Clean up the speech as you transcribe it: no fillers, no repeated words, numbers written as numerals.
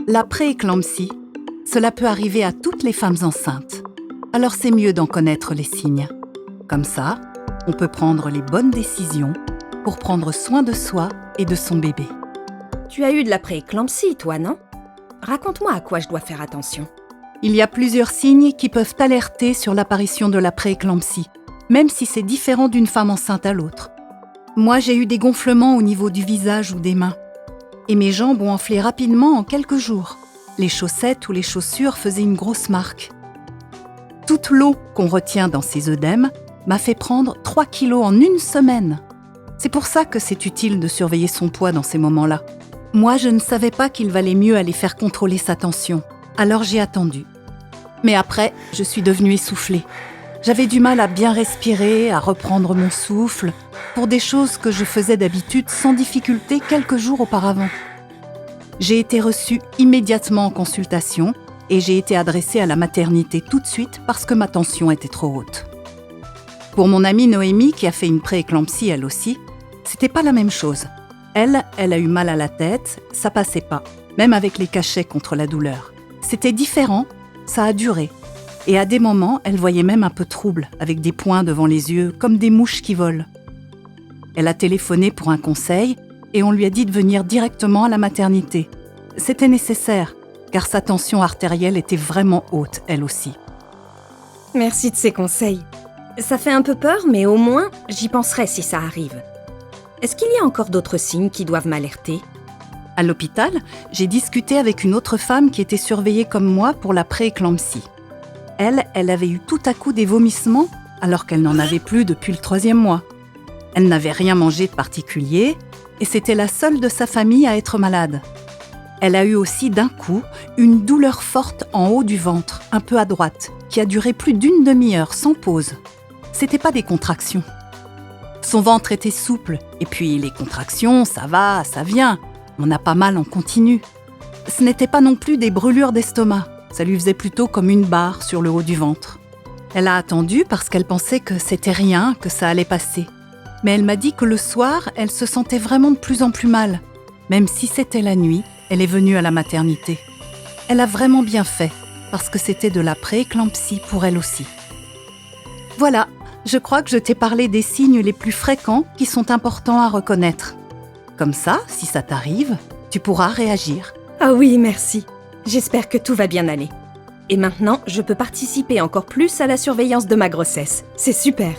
La prééclampsie, cela peut arriver à toutes les femmes enceintes. Alors c'est mieux d'en connaître les signes. Comme ça, on peut prendre les bonnes décisions pour prendre soin de soi et de son bébé. Tu as eu de la prééclampsie, toi, non? Raconte-moi à quoi je dois faire attention. Il y a plusieurs signes qui peuvent alerter sur l'apparition de la prééclampsie, même si c'est différent d'une femme enceinte à l'autre. Moi, j'ai eu des gonflements au niveau du visage ou des mains. Et mes jambes ont enflé rapidement en quelques jours. Les chaussettes ou les chaussures faisaient une grosse marque. Toute l'eau qu'on retient dans ces œdèmes m'a fait prendre 3 kilos en une semaine. C'est pour ça que c'est utile de surveiller son poids dans ces moments-là. Moi, je ne savais pas qu'il valait mieux aller faire contrôler sa tension. Alors j'ai attendu. Mais après, je suis devenue essoufflée. J'avais du mal à bien respirer, à reprendre mon souffle, pour des choses que je faisais d'habitude sans difficulté quelques jours auparavant. J'ai été reçue immédiatement en consultation et j'ai été adressée à la maternité tout de suite parce que ma tension était trop haute. Pour mon amie Noémie, qui a fait une prééclampsie elle aussi, c'était pas la même chose. Elle a eu mal à la tête, ça passait pas, même avec les cachets contre la douleur. C'était différent, ça a duré. Et à des moments, elle voyait même un peu trouble, avec des points devant les yeux, comme des mouches qui volent. Elle a téléphoné pour un conseil et on lui a dit de venir directement à la maternité. C'était nécessaire, car sa tension artérielle était vraiment haute, elle aussi. Merci de ces conseils. Ça fait un peu peur, mais au moins, j'y penserai si ça arrive. Est-ce qu'il y a encore d'autres signes qui doivent m'alerter? À l'hôpital, j'ai discuté avec une autre femme qui était surveillée comme moi pour la prééclampsie. Elle avait eu tout à coup des vomissements alors qu'elle n'en avait plus depuis le 3e mois. Elle n'avait rien mangé de particulier et c'était la seule de sa famille à être malade. Elle a eu aussi d'un coup une douleur forte en haut du ventre, un peu à droite, qui a duré plus d'une demi-heure sans pause. C'était pas des contractions. Son ventre était souple et puis les contractions, ça va, ça vient. On n'a pas mal en continu. Ce n'était pas non plus des brûlures d'estomac. Ça lui faisait plutôt comme une barre sur le haut du ventre. Elle a attendu parce qu'elle pensait que c'était rien, que ça allait passer. Mais elle m'a dit que le soir, elle se sentait vraiment de plus en plus mal. Même si c'était la nuit, elle est venue à la maternité. Elle a vraiment bien fait, parce que c'était de la prééclampsie pour elle aussi. Voilà, je crois que je t'ai parlé des signes les plus fréquents qui sont importants à reconnaître. Comme ça, si ça t'arrive, tu pourras réagir. Ah oui, merci. J'espère que tout va bien aller. Et maintenant, je peux participer encore plus à la surveillance de ma grossesse. C'est super.